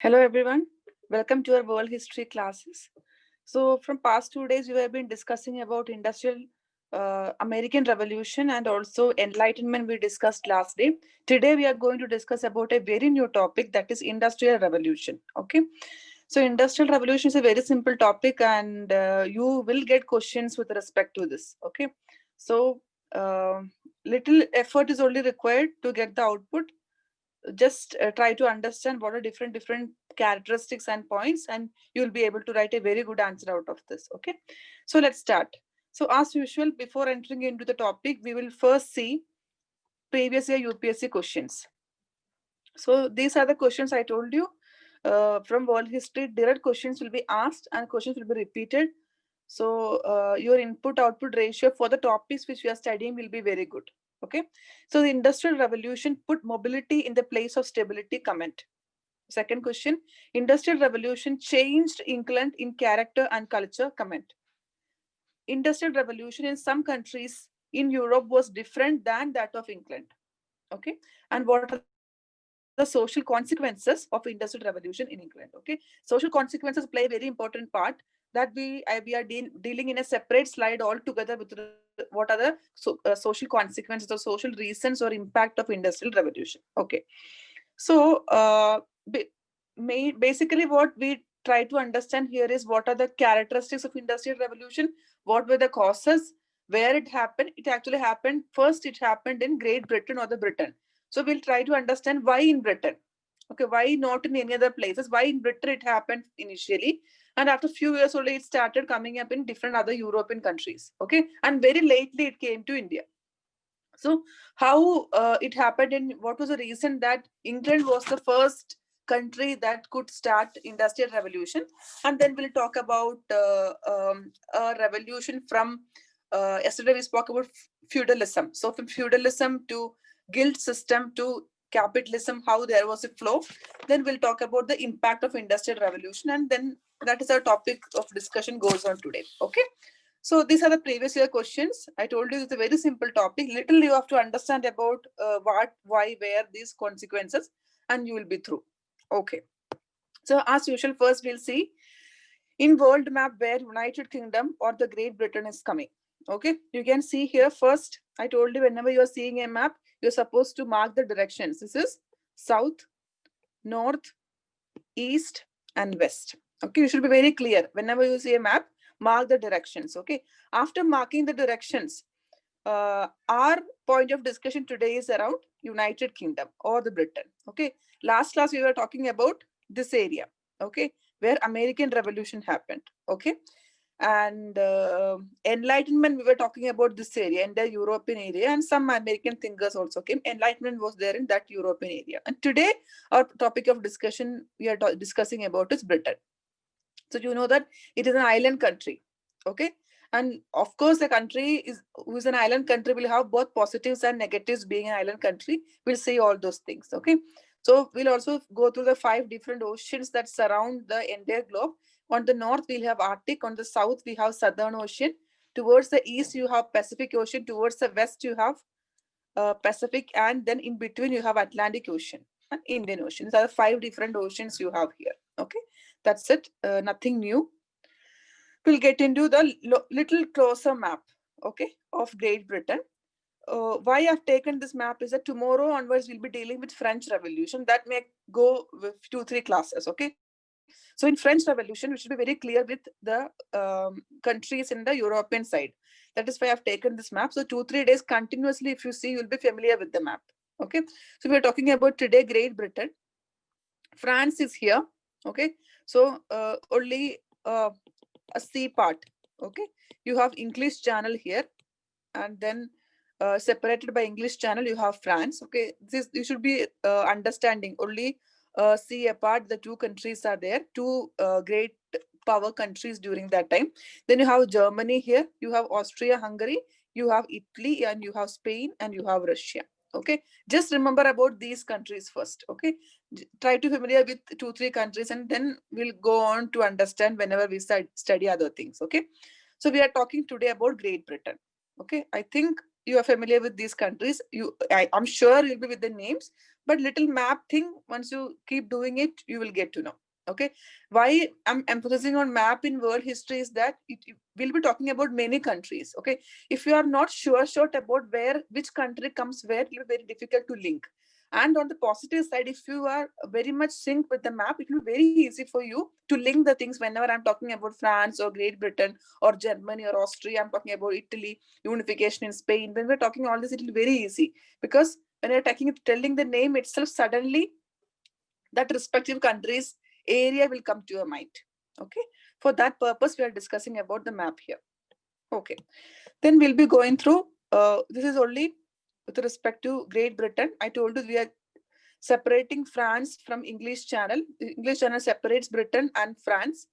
Hello everyone, welcome to our world history classes. So from past 2 days we have been discussing about industrial American Revolution and also enlightenment we discussed last day. Today we are going to discuss about a very new topic, that is industrial revolution. Okay, so industrial revolution is a very simple topic and you will get questions with respect to this. Okay, so uh, little effort is only required to get the output. Just try to understand what are different characteristics and points, and you'll be able to write a very good answer out of this. Okay, so let's start. So as usual, before entering into the topic, we will first see previous year UPSC questions. So these are the questions I told you from world history. Direct questions will be asked and questions will be repeated. So your input output ratio for the topics which we are studying will be very good. Okay, so the industrial revolution put mobility in the place of stability. Comment. Second question, industrial revolution changed England in character and culture. Comment. Industrial revolution in some countries in Europe was different than that of England. Okay, and what are the social consequences of industrial revolution in England? Okay, social consequences play a very important part that we are dealing in a separate slide altogether with what are the social consequences or social reasons or impact of industrial revolution. Okay, so basically what we try to understand here is what are the characteristics of industrial revolution, what were the causes, where it happened. It actually happened first, it happened in Great Britain or the Britain. So we'll try to understand why in Britain. Okay, why not in any other places? Why in Britain it happened initially, and after a few years only it started coming up in different other European countries. Okay, and very lately it came to India. So how it happened, and what was the reason that England was the first country that could start industrial revolution? And then we'll talk about a revolution from yesterday we spoke about feudalism. So from feudalism to guild system to capitalism, how there was a flow. Then we'll talk about the impact of industrial revolution, and then that is our topic of discussion goes on today. Okay, so these are the previous year questions. I told you it's a very simple topic. Little you have to understand about what, why, where, these consequences, and you will be through. Okay. So as usual, first we'll see in world map where United Kingdom or the Great Britain is coming. Okay. You can see here first. I told you whenever you are seeing a map, you're supposed to mark the directions. This is south, north, east, and west. Okay. You should be very clear. Whenever you see a map, mark the directions. Okay, after marking the directions, our point of discussion today is around United Kingdom or the Britain. Okay, last class we were talking about this area. Okay, where American Revolution happened. Okay, and Enlightenment we were talking about this area in the European area, and some American thinkers also came. Enlightenment was there in that European area, and today our topic of discussion we are discussing about is Britain. So you know that it is an island country. Okay, and of course the country is who is an island country will have both positives and negatives. Being an island country, we'll see all those things. Okay, so we'll also go through the 5 different oceans that surround the entire globe. On the north we'll have Arctic, on the south we have Southern Ocean, towards the east you have Pacific Ocean, towards the west you have Pacific, and then in between you have Atlantic Ocean and Indian Ocean. These are the 5 different oceans you have here. Okay, that's it. Nothing new. We'll get into the little closer map, okay, of Great Britain. Why I've taken this map is that tomorrow onwards we'll be dealing with French Revolution. That may go with 2-3 classes. Okay, so in French Revolution we should be very clear with the countries in the European side. That is why I've taken this map. So 2-3 days continuously, if you see, you'll be familiar with the map. Okay, so we're talking about today Great Britain. France is here. Okay, so only a sea part. Okay, you have English Channel here, and then separated by English Channel you have France. Okay, this you should be understanding. Only sea apart, the 2 countries are there, 2 great power countries during that time. Then you have Germany here, you have Austria Hungary, you have Italy, and you have Spain, and you have Russia. Okay, just remember about these countries first. Okay, try to familiar with 2-3 countries, and then we'll go on to understand whenever we study other things. Okay, so we are talking today about Great Britain. Okay, I think you are familiar with these countries. I'm sure you'll be with the names, but little map thing, once you keep doing it, you will get to know. Okay, why I'm emphasizing on map in world history is that we'll be talking about many countries. Okay, if you are not sure about where which country comes where, it will be very difficult to link. And on the positive side, if you are very much synced with the map, it will be very easy for you to link the things. Whenever I'm talking about France or Great Britain or Germany or Austria, I'm talking about Italy, unification in Spain, when we're talking all this, it will be very easy, because when you're telling the name itself, suddenly that respective country's area will come to your mind. Okay, for that purpose we are discussing about the map here. Okay, then we'll be going through this is only with respect to Great Britain. I told you we are separating France from English Channel. The English Channel separates Britain and France,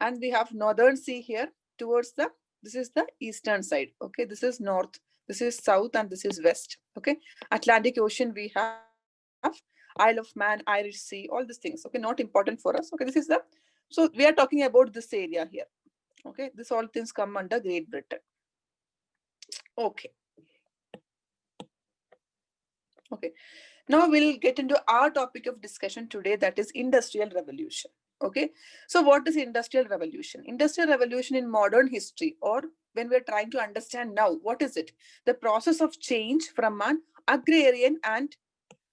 and we have Northern Sea here towards the, this is the eastern side. Okay, this is north, this is south, and this is west. Okay, Atlantic Ocean we have, Isle of Man, Irish Sea, all these things. Okay, not important for us. Okay, this is the, so we are talking about this area here. Okay, this all things come under Great Britain. Okay. Okay, now we'll get into our topic of discussion today, that is industrial revolution. Okay, so what is industrial revolution? Industrial revolution in modern history, or when we're trying to understand now, what is it? The process of change from an agrarian and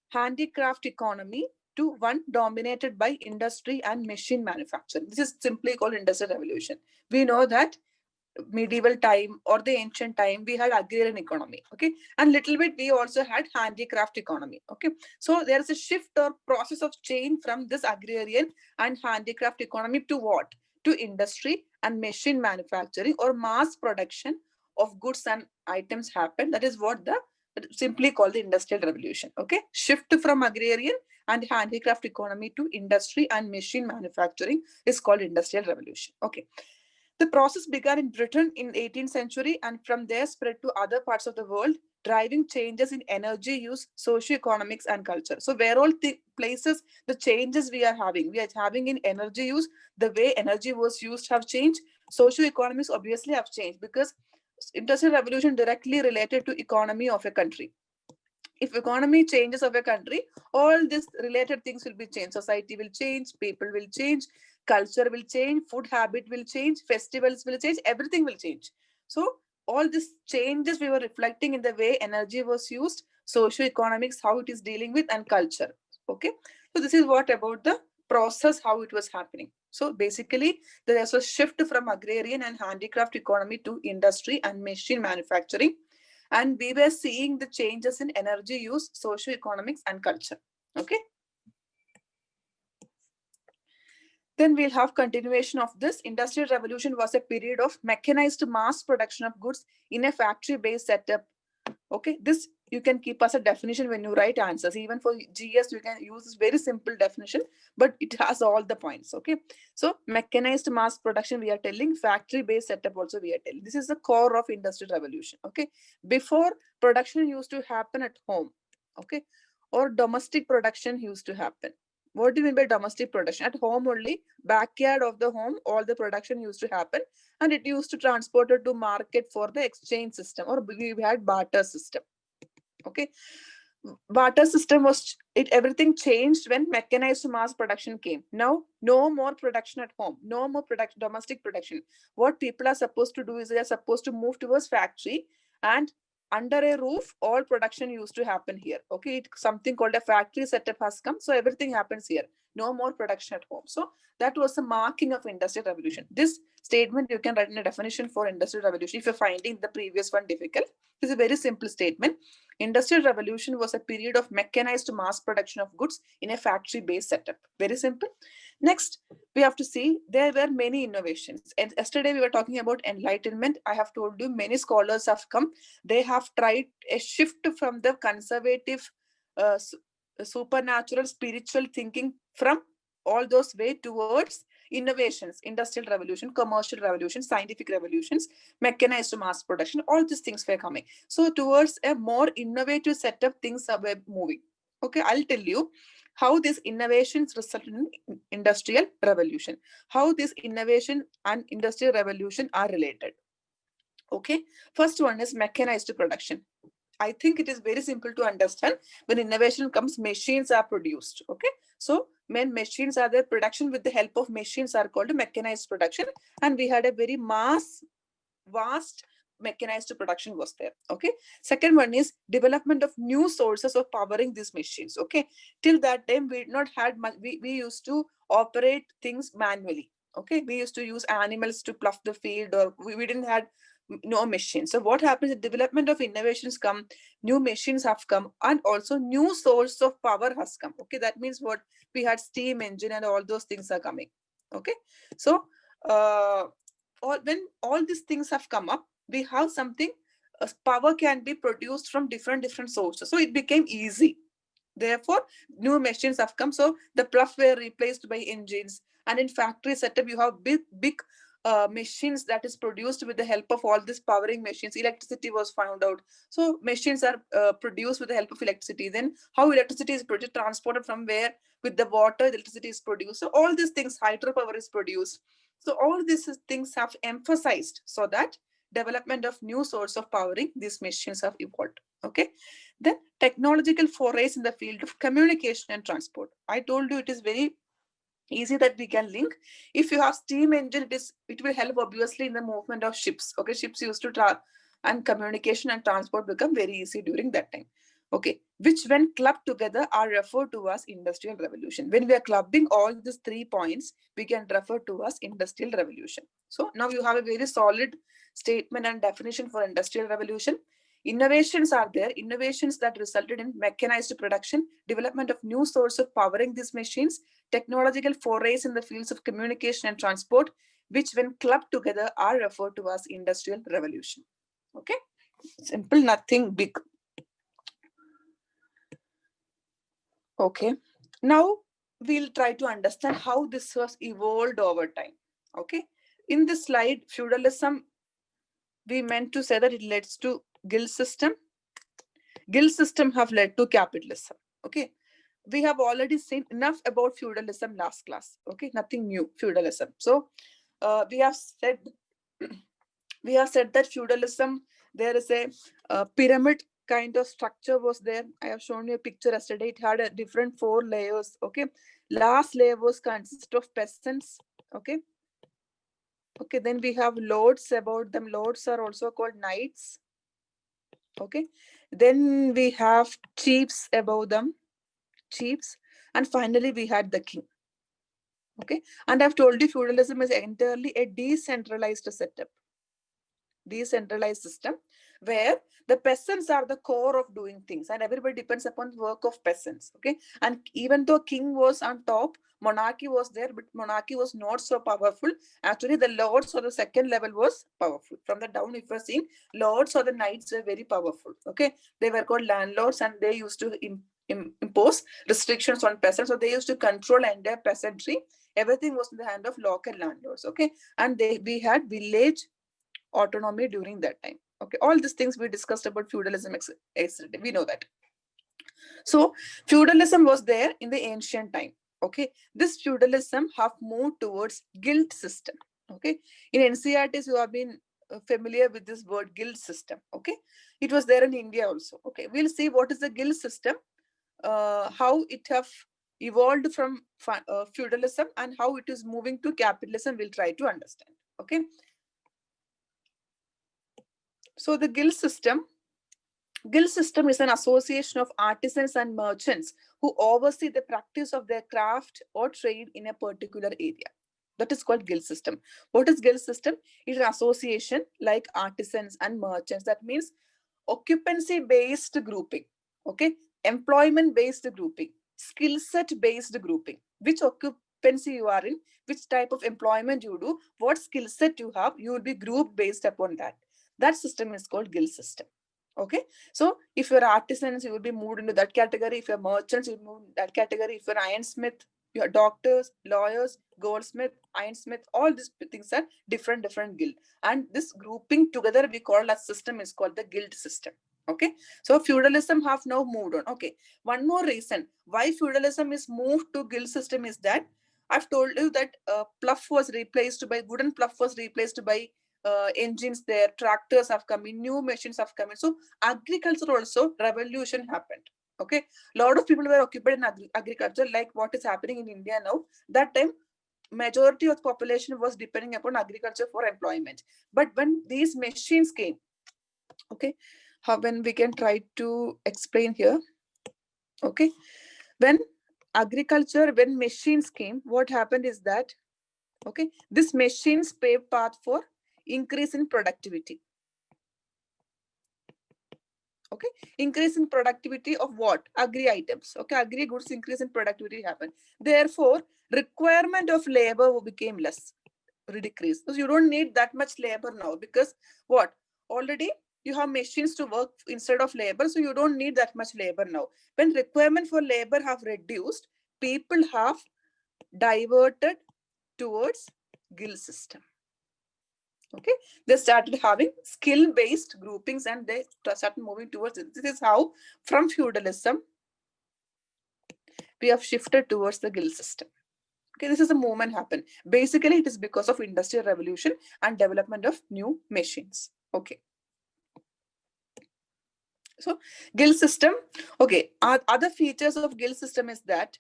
handicraft economy to one dominated by industry and machine manufacturing. This is simply called industrial revolution. We know that medieval time or the ancient time we had agrarian economy. Okay, and little bit we also had handicraft economy. Okay, so there is a shift or process of change from this agrarian and handicraft economy to what? To industry and machine manufacturing or mass production of goods and items happen. That is what the simply called the industrial revolution. Okay, shift from agrarian and handicraft economy to industry and machine manufacturing is called industrial revolution. Okay, the process began in Britain in 18th century and from there spread to other parts of the world, driving changes in energy use, socio-economics, and culture. So where all the places, the changes we are having in energy use, the way energy was used have changed. Socio-economics obviously have changed because industrial revolution directly related to economy of a country. If economy changes of a country, all these related things will be changed. Society will change, people will change, culture will change, food habit will change, festivals will change, everything will change. So all these changes we were reflecting in the way energy was used, socio-economics, how it is dealing with, and culture. Okay, so this is what about the process, how it was happening. So basically there was a shift from agrarian and handicraft economy to industry and machine manufacturing, and we were seeing the changes in energy use, socio-economics, and culture. Okay, then we'll have continuation of this. Industrial revolution was a period of mechanized mass production of goods in a factory based setup. Okay, this you can keep as a definition when you write answers. Even for GS you can use this very simple definition, but it has all the points. Okay, so mechanized mass production we are telling, factory based setup also we are telling. This is the core of industrial revolution. Okay, before, production used to happen at home. Okay, or domestic production used to happen. What do you mean by domestic production? At home only, backyard of the home, all the production used to happen, and it used to transport it to market for the exchange system, or we had barter system. Okay, barter system was it, everything changed when mechanized mass production came. Now no more production at home, no more production, domestic production. What people are supposed to do is they are supposed to move towards factory, and under a roof all production used to happen here. Okay, something called a factory setup has come, so everything happens here, no more production at home. So that was the marking of industrial revolution. This statement you can write in a definition for industrial revolution if you're finding the previous one difficult. This is a very simple statement. Industrial revolution was a period of mechanized mass production of goods in a factory based setup. Very simple. Next, we have to see there were many innovations. And yesterday we were talking about enlightenment. I have told you many scholars have come. They have tried a shift from the conservative, supernatural, spiritual thinking from all those way towards innovations, industrial revolution, commercial revolution, scientific revolutions, mechanized mass production, all these things were coming. So towards a more innovative setup, things are moving. Okay, I'll tell you how these innovations resulted in industrial revolution, how this innovation and industrial revolution are related. Okay, first one is mechanized production. I think it is very simple to understand. When innovation comes, machines are produced. Okay. So when machines are there, production with the help of machines are called mechanized production. And we had a very vast mechanized production was there. Okay. Second one is development of new sources of powering these machines. Okay. Till that time, we did not had much, we used to operate things manually. Okay. We used to use animals to plough the field, or we didn't had no machine. So what happens, the development of innovations come, new machines have come, and also new source of power has come. Okay, that means what, we had steam engine and all those things are coming. Okay, so when all these things have come up, we have something, power can be produced from different sources, so it became easy. Therefore, new machines have come. So the plough were replaced by engines, and in factory setup, you have big machines that is produced with the help of all these powering machines. Electricity was found out. So machines are produced with the help of electricity. Then how electricity is produced, transported from where, with the water, the electricity is produced. So all these things, hydropower is produced. So all these things have emphasized so that development of new source of powering these machines have evolved. Okay. Then technological forays in the field of communication and transport. I told you it is very easy that we can link. If you have steam engine, it will help obviously in the movement of ships. Okay, ships used to and communication and transport become very easy during that time. Okay, which when clubbed together are referred to as industrial revolution. When we are clubbing all these 3 points, we can refer to as industrial revolution. So now you have a very solid statement and definition for industrial revolution. Innovations are there, innovations that resulted in mechanized production, development of new source of powering these machines, technological forays in the fields of communication and transport, which when clubbed together are referred to as industrial revolution. Okay, simple, nothing big. Okay, now we'll try to understand how this was evolved over time. Okay, in this slide, feudalism, we meant to say that it leads to guild system. Guild system have led to capitalism. Okay, we have already seen enough about feudalism last class. Okay, nothing new, feudalism. So we have said that feudalism, there is a pyramid kind of structure was there. I have shown you a picture yesterday. It had a different 4 layers. Okay, last layer was consist of peasants. Okay, okay, then we have lords about them. Lords are also called knights. Okay, then we have chiefs above them, chiefs, and finally we had the king. Okay, and I've told you feudalism is entirely a decentralized setup, decentralized system, where the peasants are the core of doing things and everybody depends upon the work of peasants. Okay, and even though king was on top, monarchy was there, but monarchy was not so powerful. Actually, the lords or the second level was powerful. From the down, if you're seeing, lords or the knights were very powerful. Okay, they were called landlords and they used to impose restrictions on peasants. So they used to control entire peasantry. Everything was in the hand of local landlords. Okay, and we had village autonomy during that time. Okay, all these things we discussed about feudalism, etc. We know that. So feudalism was there in the ancient time. Okay, this feudalism have moved towards guild system. Okay, in NCERTs you have been familiar with this word guild system. Okay, it was there in India also. Okay, we'll see what is the guild system, how it have evolved from feudalism and how it is moving to capitalism. We'll try to understand. Okay, so the guild system is an association of artisans and merchants who oversee the practice of their craft or trade in a particular area. That is called guild system. What is guild system? It's an association like artisans and merchants. That means occupancy based grouping. Okay, employment based grouping, skill set based grouping. Which occupancy you are in, which type of employment you do, what skill set you have, you will be grouped based upon that. That system is called guild system. Okay, so if you're artisans, you will be moved into that category. If you're merchants, you will move in that category. If you're ironsmith, you're doctors, lawyers, goldsmith, ironsmith, all these things are different guild. And this grouping together we call as system is called the guild system. Okay, so feudalism have now moved on. Okay, one more reason why feudalism is moved to guild system is that I've told you that plough was replaced by wooden plough was replaced by engines there, tractors have come in, new machines have come in. So agriculture also revolution happened. Okay, a lot of people were occupied in agriculture, like what is happening in India now. That time, majority of the population was depending upon agriculture for employment. But when these machines came, okay, when we can try to explain here. Okay, when machines came, what happened is that, okay, this machines paved path for increase in productivity. Okay, increase in productivity of what? Agri items. Okay, agri goods increase in productivity happened. Therefore, requirement of labor became less, decreased. So you don't need that much labor now, because what? Already you have machines to work instead of labor, so you don't need that much labor now. When requirement for labor have reduced, people have diverted towards guild system. Okay, they started having skill-based groupings and they started moving towards it. This is how from feudalism we have shifted towards the guild system. Okay, this is a movement happened. Basically, it is because of industrial revolution and development of new machines. Okay. So guild system. Okay, other features of guild system is that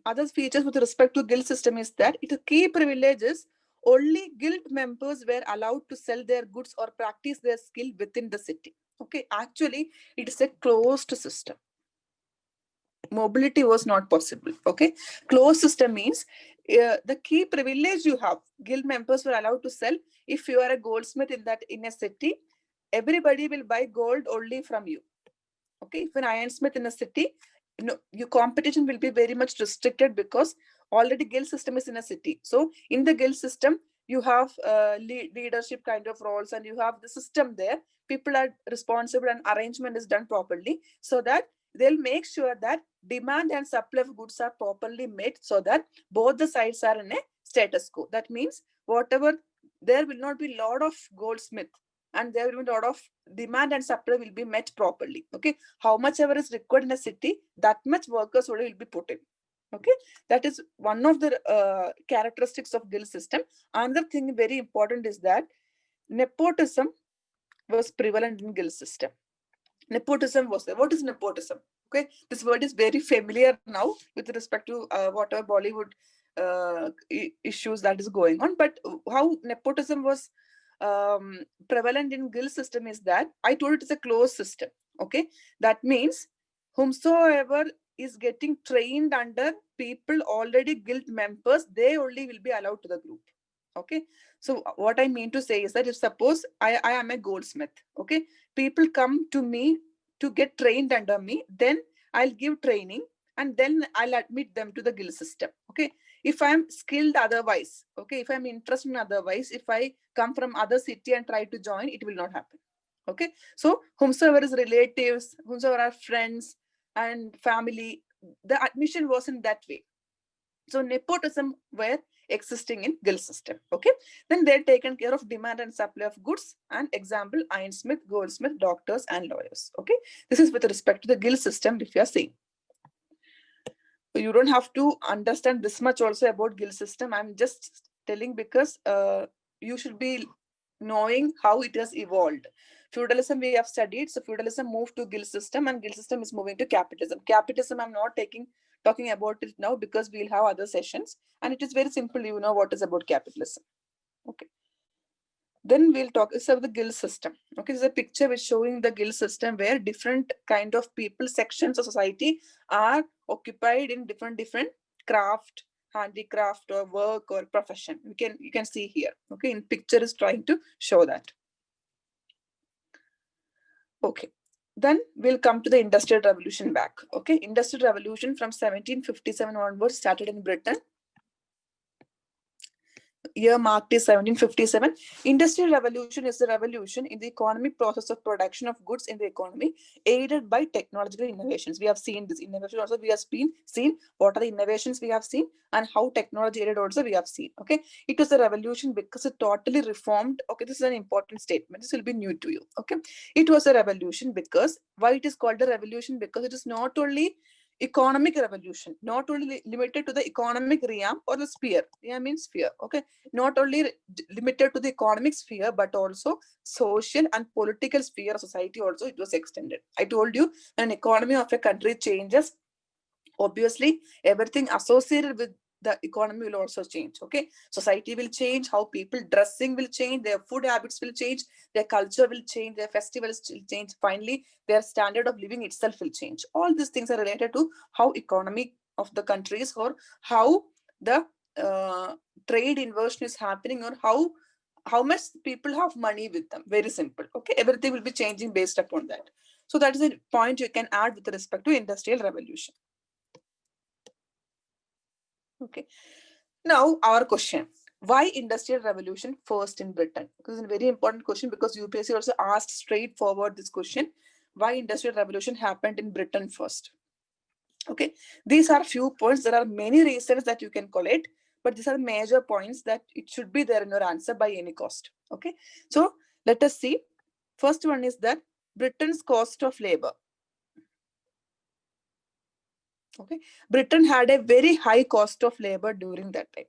other features with respect to guild system is that it key privileges only guild members were allowed to sell their goods or practice their skill within the city. Okay, actually it is a closed system. Mobility was not possible. Okay, closed system means the key privilege you have, guild members were allowed to sell. If you are a goldsmith in a city, everybody will buy gold only from you. Okay, if an ironsmith in a city, your competition will be very much restricted because already guild system is in a city. So in the guild system, you have leadership kind of roles and you have the system there. People are responsible and arrangement is done properly, so that they'll make sure that demand and supply of goods are properly met, so that both the sides are in a status quo. That means whatever, there will not be a lot of goldsmith and there will be a lot of demand and supply will be met properly. Okay, how much ever is required in a city, that much workers will be put in. Okay, that is one of the characteristics of guild system. Another thing very important is that nepotism was prevalent in guild system. Nepotism was there. What is nepotism? Okay, this word is very familiar now with respect to whatever Bollywood issues that is going on. But how nepotism was prevalent in guild system is that I told it is a closed system. Okay, that means whomsoever is getting trained under people already guild members, they only will be allowed to the group. Okay, so what I mean to say is that if suppose I am a goldsmith, okay, people come to me to get trained under me, then I'll give training and then I'll admit them to the guild system. Okay, if I'm skilled otherwise, okay, if I'm interested in otherwise, if I come from other city and try to join, it will not happen. Okay, so whomsoever is relatives, whomsoever are friends and family, the admission was in that way. So nepotism were existing in guild system. Okay, then they're taken care of demand and supply of goods, and example ironsmith, goldsmith, doctors and lawyers. Okay, this is with respect to the guild system. If you are saying, you don't have to understand this much also about guild system. I'm just telling because you should be knowing how it has evolved. Feudalism we have studied, so feudalism moved to guild system and guild system is moving to capitalism. Capitalism I'm not talking about it now because we'll have other sessions and it is very simple. You know what is about capitalism. Okay, then we'll talk about the guild system. Okay, this is a picture which showing the guild system where different kind of people, sections of society are occupied in different craft, handicraft or work or profession. You can see here. Okay, in picture is trying to show that. Okay, then we'll come to the industrial revolution back. Okay, industrial revolution from 1757 onwards started in Britain. Year marked is 1757. Industrial revolution is the revolution in the economic process of production of goods in the economy, aided by technological innovations. We have seen this innovation also. We have seen what are the innovations we have seen and how technology aided also we have seen. Okay, it was a revolution because it totally reformed. Okay, this is an important statement. This will be new to you. Okay, it was a revolution because why it is called a revolution, because it is not only Economic revolution, not only limited to the economic realm or the sphere. Realm means sphere. Okay, not only limited to the economic sphere, but also social and political sphere of society. Also, it was extended. I told you, an economy of a country changes, obviously everything associated with the economy will also change. Okay, society will change, how people dressing will change, their food habits will change, their culture will change, their festivals will change, finally their standard of living itself will change. All these things are related to how economy of the countries, or how the uh, trade inversion is happening, or how much people have money with them. Very simple. Okay, everything will be changing based upon that. So that is a point you can add with respect to industrial revolution. Okay. Now our question: why industrial revolution first in Britain? Because it's a very important question, because UPSC also asked straightforward this question: why industrial revolution happened in Britain first? Okay. These are few points. There are many reasons that you can collate, but these are major points that it should be there in your answer by any cost. Okay. So let us see. First one is that Britain's cost of labor. Okay, Britain had a very high cost of labor during that time.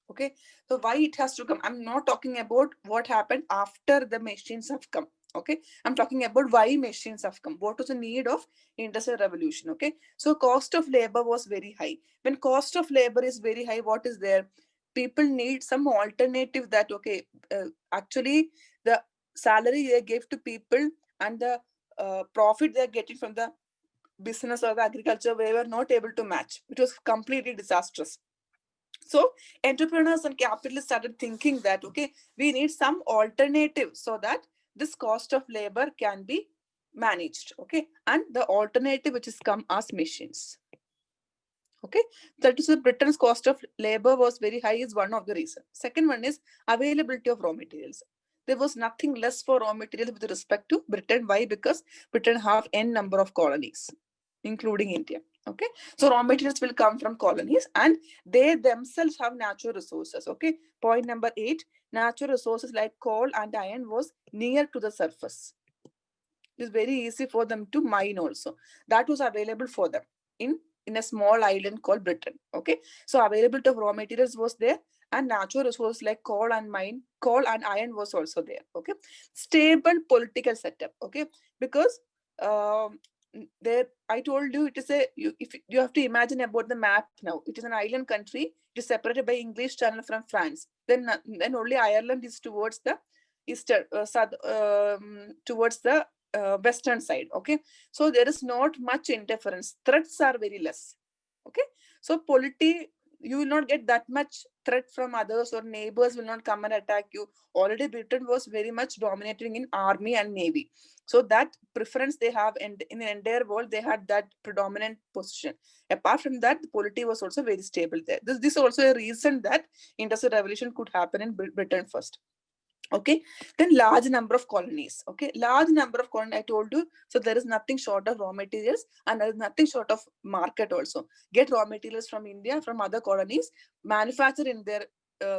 Okay, so why it has to come? I'm not talking about what happened after the machines have come. Okay, I'm talking about why machines have come. What was the need of industrial revolution? Okay, so cost of labor was very high. When cost of labor is very high, what is there? People need some alternative. That okay, actually the salary they gave to people, and the profit they're getting from the business or the agriculture, we were not able to match. It was completely disastrous. So entrepreneurs and capitalists started thinking that okay, we need some alternative so that this cost of labor can be managed. Okay, and the alternative which has come as machines. Okay, that is the Britain's cost of labor was very high is one of the reasons. Second one is availability of raw materials. There was nothing less for raw materials with respect to Britain. Why? Because Britain have n number of colonies, including India. Okay, so raw materials will come from colonies, and they themselves have natural resources. Okay, point number 8: natural resources like coal and iron was near to the surface. It is very easy for them to mine also. That was available for them in a small island called Britain. Okay, so availability of raw materials was there, and natural resources like coal and iron was also there. Okay, stable political setup. Okay, because there I told you, it is a if you have to imagine about the map now. It is an island country. It is separated by English Channel from France. Then only Ireland is towards the eastern south, towards the western side. Okay, so there is not much interference. Threats are very less. Okay, so you will not get that much threat from others, or neighbors will not come and attack you. Already Britain was very much dominating in army and navy, so that preference they have, and in the entire world they had that predominant position. Apart from that, the polity was also very stable there. This is also a reason that industrial revolution could happen in Britain first. Okay, then large number of colonies. Okay, large number of colonies, I told you. So there is nothing short of raw materials, and there is nothing short of market also. Get raw materials from India, from other colonies, manufacture in their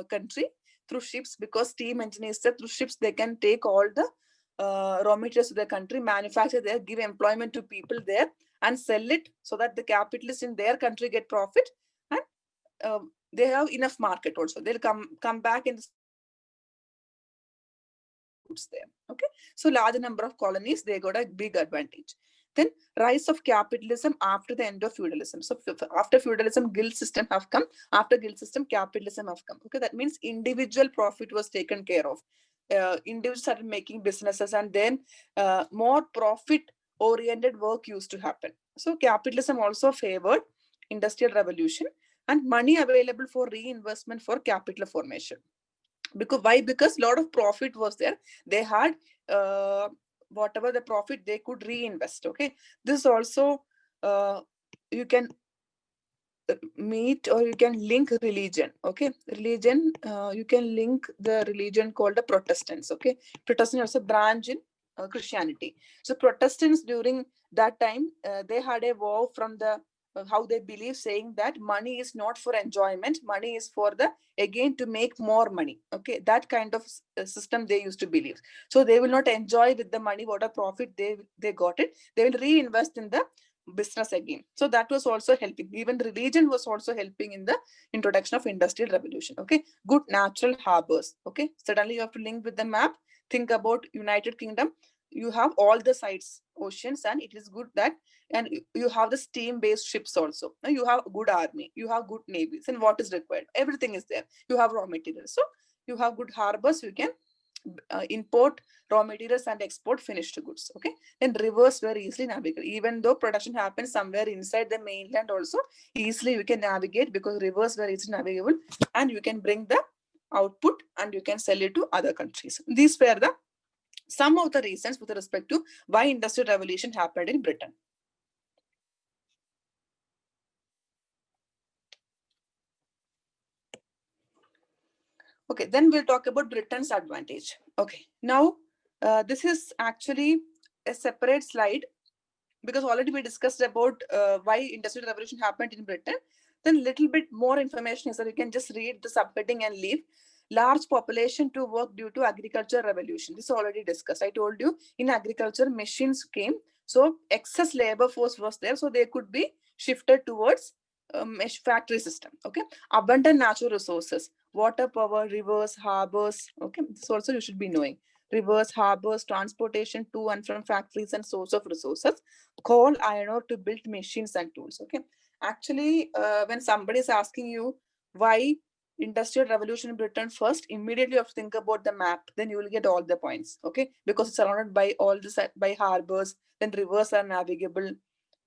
country through ships, because steam engineers said through ships they can take all the raw materials to their country, manufacture there, give employment to people there, and sell it, so that the capitalists in their country get profit, and they have enough market also. They'll come back in there. Okay, so large number of colonies, they got a big advantage. Then rise of capitalism after the end of feudalism. So after feudalism, guild system have come. After guild system, capitalism have come. Okay, that means individual profit was taken care of. Individuals started making businesses, and then more profit oriented work used to happen. So capitalism also favored industrial revolution, and money available for reinvestment for capital formation. Because why? Because a lot of profit was there. They had whatever the profit they could reinvest. Okay, this also you can meet, or you can link religion. Okay, religion, you can link the religion called the Protestants. Okay, Protestants also branch in Christianity. So Protestants during that time, they had a vow from the how they believe, saying that money is not for enjoyment, money is for the again to make more money. Okay, that kind of system they used to believe. So they will not enjoy with the money what a profit they got it, they will reinvest in the business again. So that was also helping. Even religion was also helping in the introduction of industrial revolution. Okay, good natural harbors. Okay, suddenly you have to link with the map. Think about United Kingdom. You have all the sites, oceans, and it is good that, and you have the steam-based ships also. Now you have good army, you have good navies, and what is required, everything is there. You have raw materials, so you have good harbors. You can import raw materials and export finished goods. Okay, then rivers were easily navigable. Even though production happens somewhere inside the mainland, also easily you can navigate because rivers were easily navigable, and you can bring the output and you can sell it to other countries. These were the some of the reasons with respect to why industrial revolution happened in Britain. Okay, then we'll talk about Britain's advantage. Okay, now this is actually a separate slide because already we discussed about why industrial revolution happened in Britain. Then little bit more information is that you can just read the subheading and leave. Large population to work due to agriculture revolution. This is already discussed. I told you in agriculture machines came, so excess labor force was there, so they could be shifted towards factory system. Okay, abundant natural resources, water, power, rivers, harbors. Okay, this also you should be knowing. Rivers, harbors, transportation to and from factories and source of resources, coal, iron ore to build machines and tools. Okay, actually, when somebody is asking you why industrial revolution in Britain first, immediately you have to think about the map. Then you will get all the points. Okay, because it's surrounded by all this by harbors. Then rivers are navigable.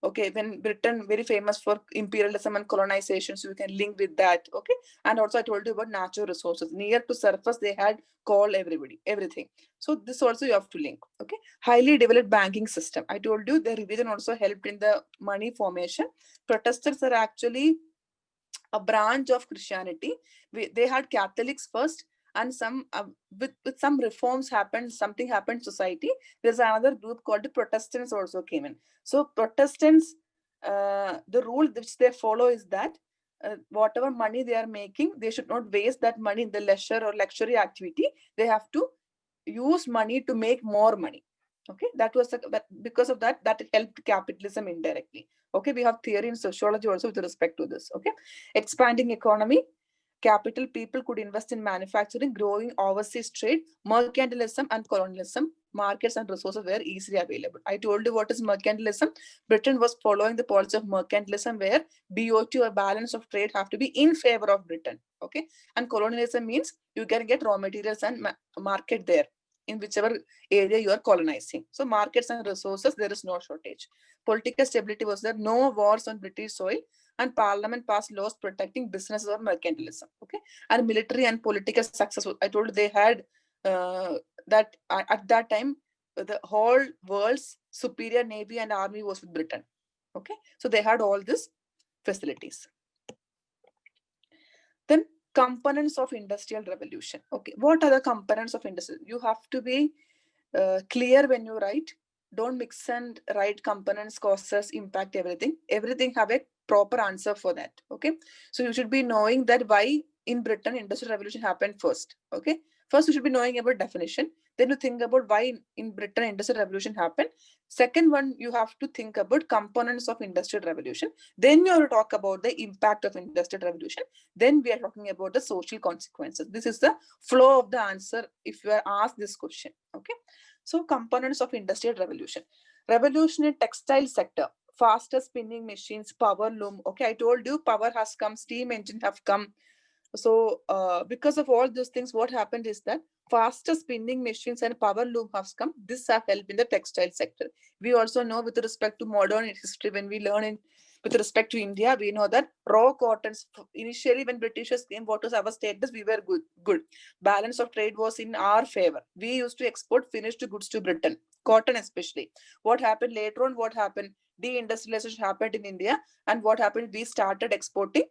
Okay, when Britain very famous for imperialism and colonization, so you can link with that. Okay, and also I told you about natural resources near to surface. They had coal, everything. So this also you have to link. Okay, highly developed banking system. I told you the religion also helped in the money formation. Protestants are actually a branch of Christianity. They had Catholics first, and some with some reforms happened, something happened in society. There's another group called the Protestants also came in. So Protestants, the rule which they follow is that whatever money they are making, they should not waste that money in the leisure or luxury activity. They have to use money to make more money. Okay, that was because of that helped capitalism indirectly. Okay, we have theory in sociology also with respect to this. Okay, expanding economy, capital, people could invest in manufacturing, growing overseas trade, mercantilism and colonialism, markets and resources were easily available. I told you what is mercantilism. Britain was following the policy of mercantilism where BOT or balance of trade have to be in favor of Britain. Okay, and colonialism means you can get raw materials and market there in whichever area you are colonizing. So markets and resources, there is no shortage. Political stability was there, no wars on British soil, and parliament passed laws protecting businesses or mercantilism. Okay, and military and political success. I told you they had that at that time the whole world's superior navy and army was with Britain. Okay, so they had all these facilities. Then components of industrial revolution. Okay, what are the components of industrial? You have to be clear when you write. Don't mix and write components, causes, impact, everything. Everything have a proper answer for that. Okay, so you should be knowing that why in Britain industrial revolution happened first. Okay, first you should be knowing about definition. Then you think about why in Britain industrial revolution happened. Second one, you have to think about components of industrial revolution. Then you have to talk about the impact of industrial revolution. Then we are talking about the social consequences. This is the flow of the answer if you are asked this question. Okay, so components of industrial revolution. Revolution in textile sector, faster spinning machines, power loom. Okay, I told you power has come, steam engine have come. So because of all those things, what happened is that faster spinning machines and power loom has come. This have helped in the textile sector. We also know with respect to modern history, when we learn in with respect to India, we know that raw cottons, initially when Britishers came, what was our status? We were good. Balance of trade was in our favor. We used to export finished goods to Britain, cotton especially. What happened later on? What happened? Deindustrialization happened in India. And what happened? We started exporting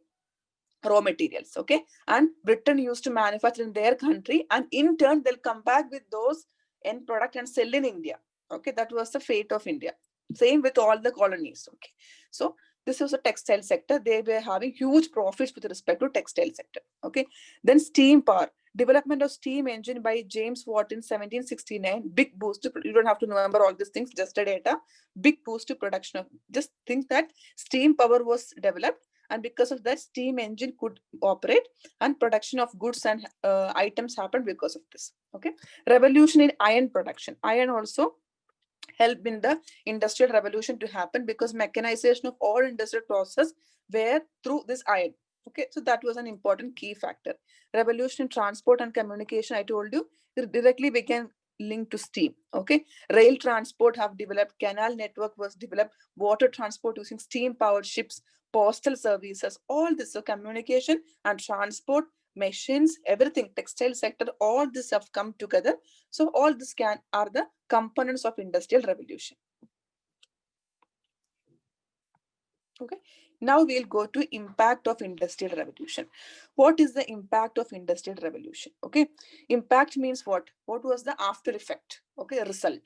raw materials. Okay, and Britain used to manufacture in their country, and in turn they'll come back with those end product and sell in India. Okay, that was the fate of India. Same with all the colonies. Okay, so this was a textile sector. They were having huge profits with respect to textile sector. Okay, then steam power. Development of steam engine by James Watt in 1769. Big boost. You don't have to remember all these things, just a data. Big boost to production of, just think that steam power was developed, and because of that, steam engine could operate, and production of goods and items happened because of this. Okay. Revolution in iron production. Iron also helped in the industrial revolution to happen, because mechanization of all industrial process were through this iron. Okay, so that was an important key factor. Revolution in transport and communication, I told you, directly began linked to steam. Okay, rail transport have developed, canal network was developed, water transport using steam powered ships, postal services, all this. So communication and transport, machines, everything, textile sector, all this have come together. So all this are the components of industrial revolution. Okay, now we'll go to impact of industrial revolution. What is the impact of industrial revolution? Okay, impact means what was the after effect? Okay, result.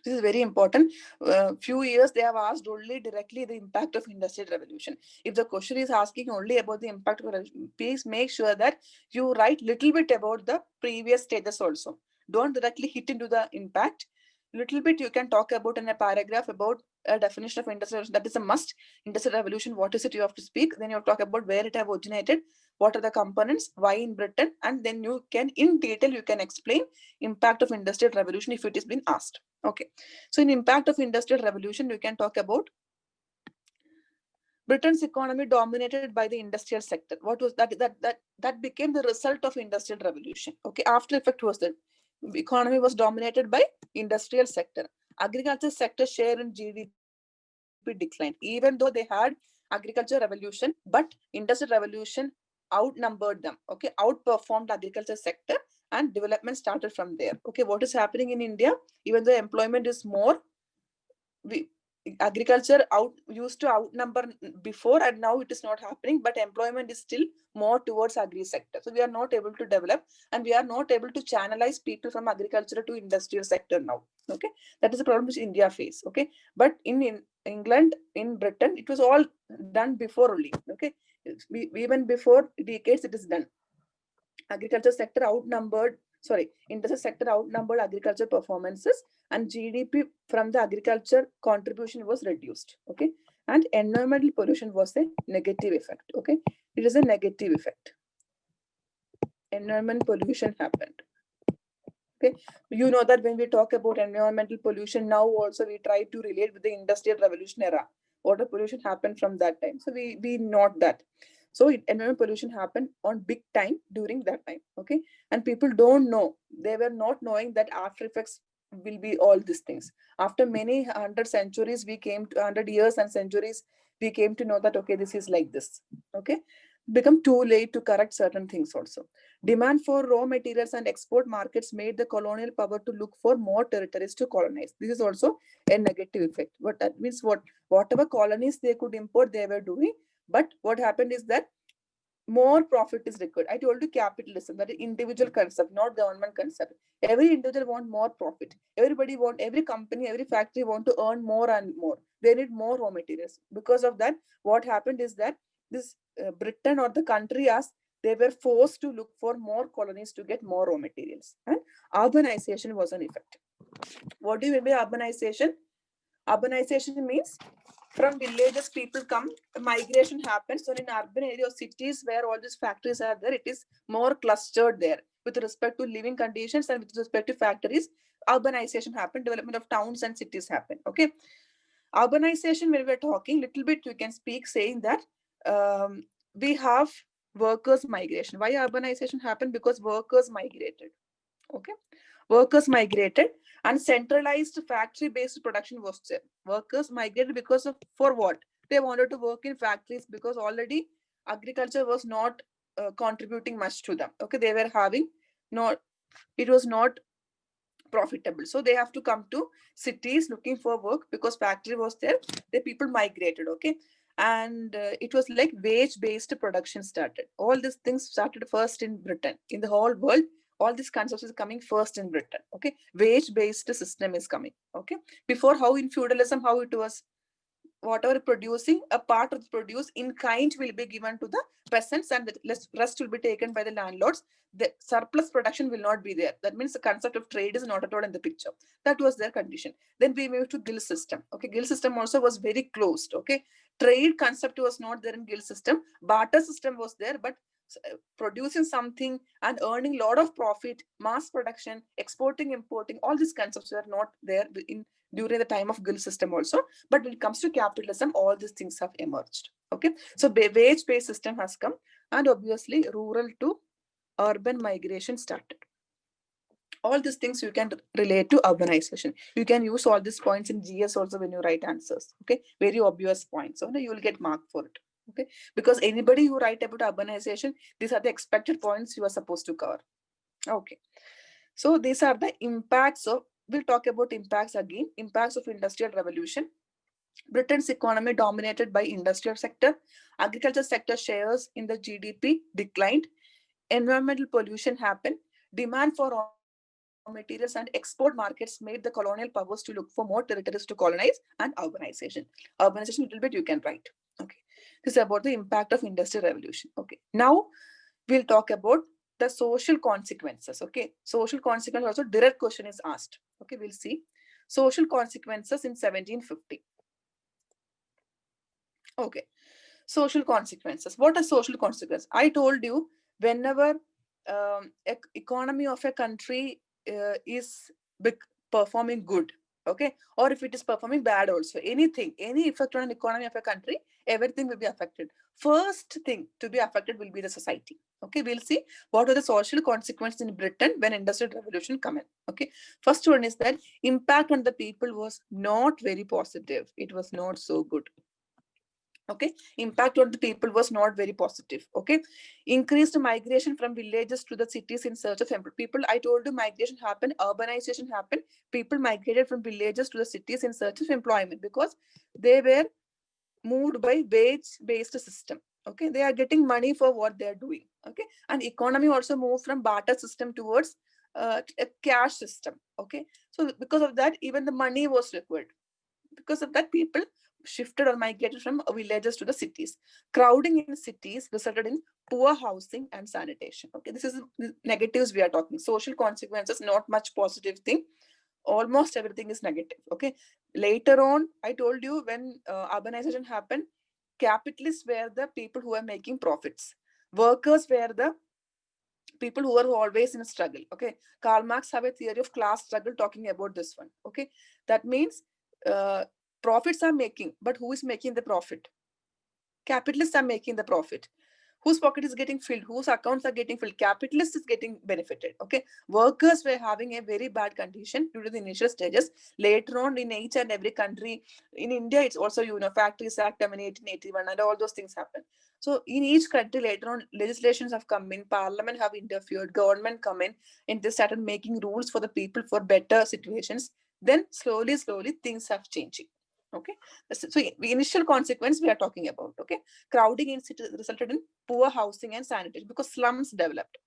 This is very important. Few years they have asked only directly the impact of industrial revolution. If the question is asking only about the impact of revolution, please make sure that you write little bit about the previous stages also. Don't directly hit into the impact. Little bit you can talk about in a paragraph about a definition of industrial revolution. That is a must. Industrial revolution, what is it you have to speak? Then you talk about where it have originated, what are the components, why in Britain, and then you can in detail you can explain impact of industrial revolution if it is been asked. Okay, so in impact of industrial revolution, we can talk about Britain's economy dominated by the industrial sector. What was that? That became the result of industrial revolution. Okay, after effect was that economy was dominated by industrial sector. Agriculture sector share in GDP declined, even though they had agriculture revolution, but industrial revolution outnumbered them. Okay, outperformed agriculture sector, and development started from there. Okay, what is happening in India? Even though employment is more, agriculture used to outnumber before, and now it is not happening, but employment is still more towards agri sector. So we are not able to develop, and we are not able to channelize people from agriculture to industrial sector now. Okay, that is the problem which India face. Okay, but in England, in Britain, it was all done before only. Okay, even before decades it is done. Agriculture sector outnumbered, industrial sector outnumbered agriculture performances, and GDP from the agriculture contribution was reduced. Okay, and environmental pollution was a negative effect. Okay, it is a negative effect. Environmental pollution happened. Okay, you know that when we talk about environmental pollution, now also we try to relate with the industrial revolution era. Water pollution happened from that time. So we note that. So environmental pollution happened on big time during that time. Okay, and people don't know. They were not knowing that after effects will be all these things. After many 100 centuries, we came to 100 years and centuries, we came to know that okay, this is like this. Okay, become too late to correct certain things also. Demand for raw materials and export markets made the colonial power to look for more territories to colonize. This is also a negative effect. But that means whatever colonies they could import, they were doing. But what happened is that more profit is required. I told you capitalism, that is individual concept, not government concept. Every individual want more profit. Every company, every factory want to earn more and more. They need more raw materials. Because of that, what happened is that this Britain or the country as they were forced to look for more colonies to get more raw materials. And urbanization was an effect. What do you mean by urbanization? Urbanization means from villages people come, migration happens. So in urban areas, cities where all these factories are there, it is more clustered there with respect to living conditions, and with respect to factories, urbanization happened, development of towns and cities happen. Okay, urbanization, when we're talking little bit, you can speak saying that we have workers migration. Why urbanization happened? Because workers migrated. Okay, workers migrated, and centralized factory based production was there. Workers migrated because of, for what? They wanted to work in factories, because already agriculture was not contributing much to them. Okay, they were having not, it was not profitable, so they have to come to cities looking for work, because factory was there, the people migrated. Okay, and it was like wage based production started. All these things started first in Britain. In the whole world, all these concepts is coming first in Britain. Okay, wage based system is coming. Okay, before, how in feudalism, how it was, whatever producing, a part of the produce in kind will be given to the peasants and the rest will be taken by the landlords. The surplus production will not be there. That means the concept of trade is not at all in the picture. That was their condition. Then we moved to guild system. Okay, guild system also was very closed. Okay, trade concept was not there in guild system. Barter system was there, but producing something and earning a lot of profit, mass production, exporting, importing, all these concepts were not there in during the time of guild system also. But when it comes to capitalism, all these things have emerged. Okay, so wage-based system has come, and obviously rural to urban migration started. All these things you can relate to urbanization. You can use all these points in GS also when you write answers. Okay, very obvious points. So you will get marked for it. Okay, because anybody who write about urbanization, these are the expected points you are supposed to cover. Okay, so these are the impacts of, we'll talk about impacts again. Impacts of industrial revolution. Britain's economy dominated by industrial sector. Agriculture sector shares in the GDP declined. Environmental pollution happened. Demand for raw materials and export markets made the colonial powers to look for more territories to colonize, and urbanization. Urbanization, little bit you can write. Okay. This is about the impact of industrial revolution. Okay. Now we'll talk about the social consequences. Okay. Social consequences also, direct question is asked. Okay. We'll see. Social consequences in 1750. Okay. Social consequences. What are social consequences? I told you, whenever economy of a country is performing good, okay, or if it is performing bad also, anything, any effect on an economy of a country, everything will be affected. First thing to be affected will be the society. Okay, we'll see what are the social consequences in Britain when industrial revolution come in. Okay, first one is that impact on the people was not very positive. It was not so good. Okay, impact on the people was not very positive. Okay, increased migration from villages to the cities in search of employment. People, I told you, migration happened, urbanization happened. People migrated from villages to the cities in search of employment because they were moved by wage based system. Okay, they are getting money for what they are doing. Okay, and economy also moved from barter system towards a cash system. Okay, so because of that, even the money was required. Because of that, people shifted or migrated from villages to the cities. Crowding in cities resulted in poor housing and sanitation. Okay, this is the negatives we are talking. Social consequences, not much positive thing. Almost everything is negative. Okay, later on, I told you, when urbanization happened, capitalists were the people who were making profits. Workers were the people who were always in a struggle. Okay, Karl Marx have a theory of class struggle talking about this one. Okay, that means profits are making, but who is making the profit? Capitalists are making the profit. Whose pocket is getting filled? Whose accounts are getting filled? Capitalists is getting benefited. Okay, workers were having a very bad condition due to the initial stages. Later on, in each and every country, in India, it's also, Factories Act, 1881, and all those things happen. So in each country, later on, legislations have come in, parliament have interfered, government come in, and they started making rules for the people for better situations. Then slowly, things have changing. Okay, so the initial consequence we are talking about. Okay, crowding in cities resulted in poor housing and sanitation because slums developed.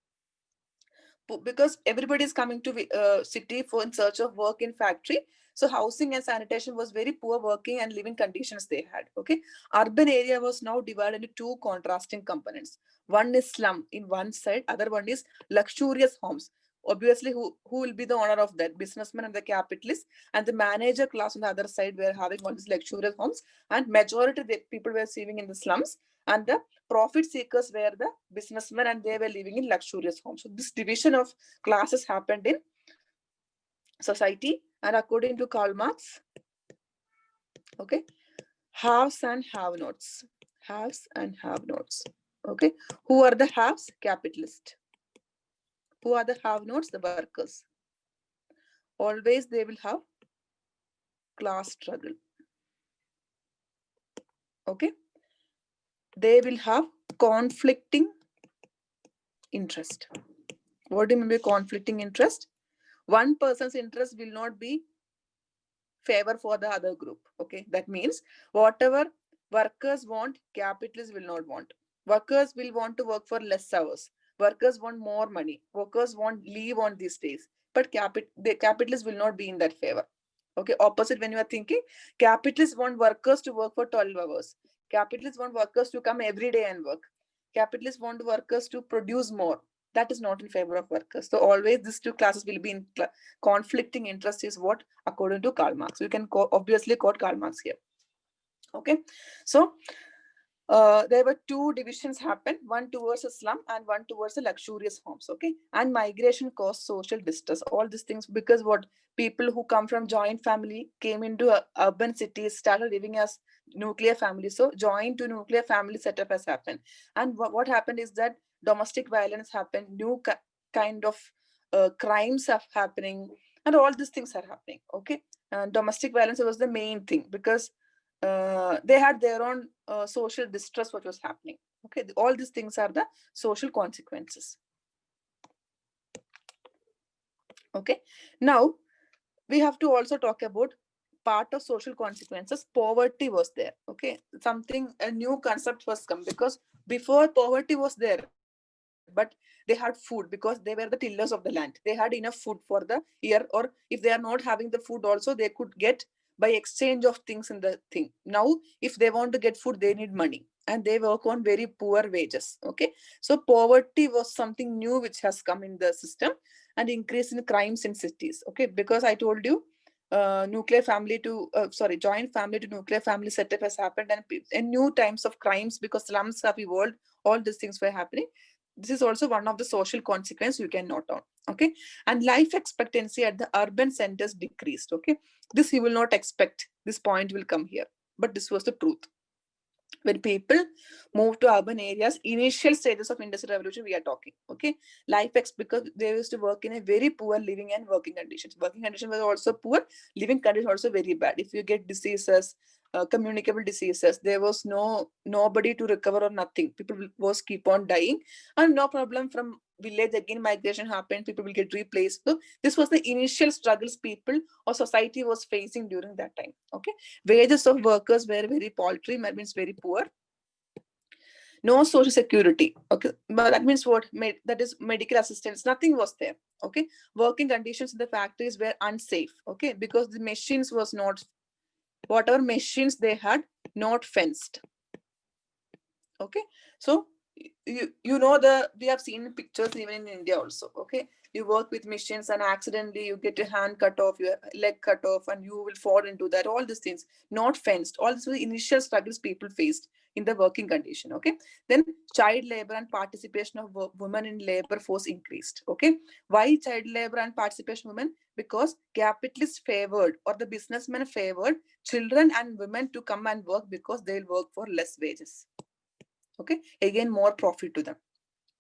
Because everybody is coming to city for in search of work in factory, so housing and sanitation was very poor working and living conditions they had. Okay, urban area was now divided into two contrasting components. One is slum in one side, other one is luxurious homes. Obviously, who will be the owner of that? Businessmen and the capitalists, and the manager class on the other side were having all these luxurious homes, and majority of the people were living in the slums, and the profit seekers were the businessmen and they were living in luxurious homes. So this division of classes happened in society, and according to Karl Marx, okay, haves and have-nots. Haves and have-nots. Okay, who are the haves? Capitalists. Who are the have-nots? The workers. Always they will have class struggle. Okay, they will have conflicting interest. What do you mean by conflicting interest? One person's interest will not be favor for the other group. Okay, that means whatever workers want, capitalists will not want. Workers will want to work for less hours. Workers want more money. Workers want leave on these days. But the capitalists will not be in that favor. Okay, opposite when you are thinking, capitalists want workers to work for 12 hours. Capitalists want workers to come every day and work. Capitalists want workers to produce more. That is not in favor of workers. So always these two classes will be in conflicting interest is what according to Karl Marx. You can obviously quote Karl Marx here. Okay, so there were two divisions happen, one towards a slum and one towards the luxurious homes. Okay, and migration caused social distress, all these things, because what people who come from joint family came into urban cities, started living as nuclear families. So joint to nuclear family setup has happened, and what happened is that domestic violence happened, new kind of crimes are happening, and all these things are happening. Okay, domestic violence was the main thing because they had their own social distress what was happening. Okay, all these things are the social consequences. Okay, now we have to also talk about part of social consequences. Poverty was there. Okay, something, a new concept was come, because before poverty was there, but they had food because they were the tillers of the land. They had enough food for the year, or if they are not having the food also, they could get by exchange of things in the thing. Now if they want to get food, they need money, and they work on very poor wages. Okay, so poverty was something new which has come in the system, and increase in crimes in cities. Okay, because I told you nuclear family to sorry, joint family to nuclear family setup has happened, and new types of crimes because slums have evolved, all these things were happening. This is also one of the social consequences you can note down. Okay, and life expectancy at the urban centers decreased. Okay, this you will not expect, this point will come here, but this was the truth. When people move to urban areas, initial stages of industrial revolution we are talking. Okay, because they used to work in a very poor living and working conditions. Working conditions were also poor, living conditions also very bad. If you get diseases, communicable diseases, there was nobody to recover or nothing. People was keep on dying, and no problem, from village again migration happened, people will get replaced. So this was the initial struggles people or society was facing during that time. Okay, wages of workers were very paltry, means very poor. No social security. Okay, but that means what? That is medical assistance, nothing was there. Okay, working conditions in the factories were unsafe. Okay, because the machines was not, whatever machines they had, not fenced. Okay, so you know, we have seen pictures even in India also. Okay, you work with machines and accidentally you get your hand cut off, your leg cut off, and you will fall into that. All these things not fenced. All these were the initial struggles people faced in the working condition. Okay, then child labor and participation of women in labor force increased. Okay, why child labor and participation of women? Because capitalists favored, or the businessmen favored, children and women to come and work because they'll work for less wages. Okay, again more profit to them.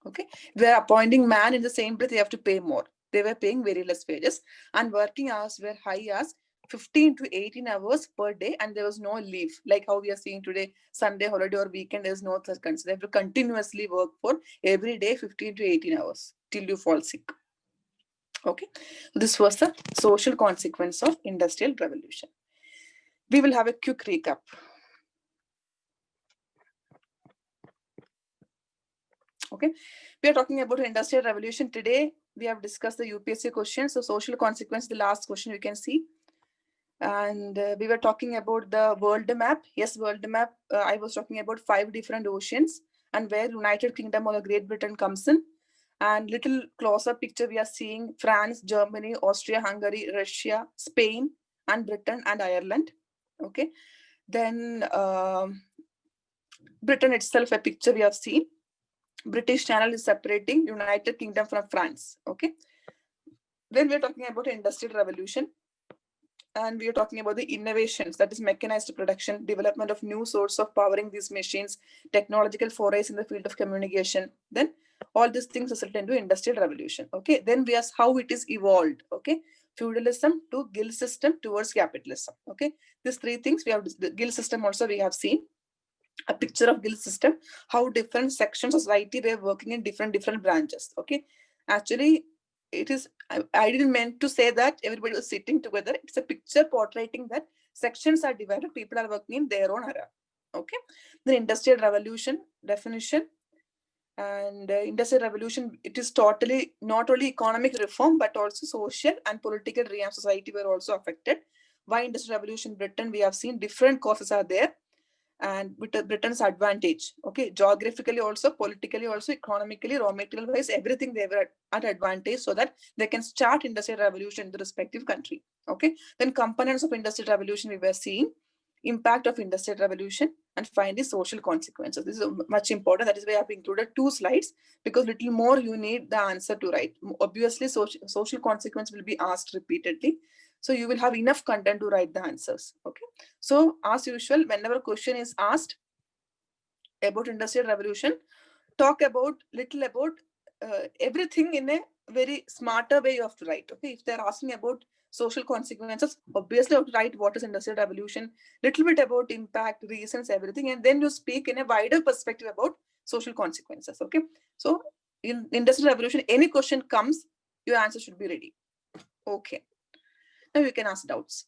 Okay, they are appointing man in the same place, they have to pay more. They were paying very less wages, and working hours were high as 15 to 18 hours per day, and there was no leave like how we are seeing today, Sunday holiday or weekend. There is no such concept. They have to continuously work for every day 15 to 18 hours till you fall sick. Okay, this was the social consequence of industrial revolution. We will have a quick recap. Okay, we are talking about industrial revolution today. We have discussed the UPSC question. So social consequence, the last question you can see. And we were talking about the world map. Yes, world map. I was talking about 5 different oceans and where United Kingdom or Great Britain comes in. And little closer picture, we are seeing France, Germany, Austria, Hungary, Russia, Spain, and Britain and Ireland. Okay, then Britain itself, a picture we have seen. British Channel is separating United Kingdom from France. Okay. Then we are talking about industrial revolution, and we are talking about the innovations, that is mechanized production, development of new source of powering these machines, technological forays in the field of communication. Then all these things result into industrial revolution. Okay. Then we ask how it is evolved. Okay. Feudalism to guild system towards capitalism. Okay. These 3 things we have. The guild system also we have seen a picture of guild system, how different sections of society were working in different branches. Okay, actually it is, I didn't meant to say that everybody was sitting together. It's a picture portraying that sections are divided, people are working in their own era. Okay, the industrial revolution definition. And industrial revolution, it is totally not only economic reform but also social and political realm society were also affected. Why industrial revolution Britain? We have seen different causes are there, and with Britain's advantage. Okay, geographically also, politically also, economically, raw material wise, everything they were at advantage so that they can start industrial revolution in the respective country. Okay, then components of industrial revolution we were seeing, impact of industrial revolution, and finally social consequences. This is much important. That is why I have included 2 slides, because little more you need the answer to write. Obviously, social consequence will be asked repeatedly. So you will have enough content to write the answers. Okay. So as usual, whenever a question is asked about industrial revolution, talk about little about everything in a very smarter way you have to write. Okay. If they're asking about social consequences, obviously you have to write what is industrial revolution, little bit about impact, reasons, everything, and then you speak in a wider perspective about social consequences. Okay. So in industrial revolution, any question comes, your answer should be ready. Okay. Now you can ask doubts.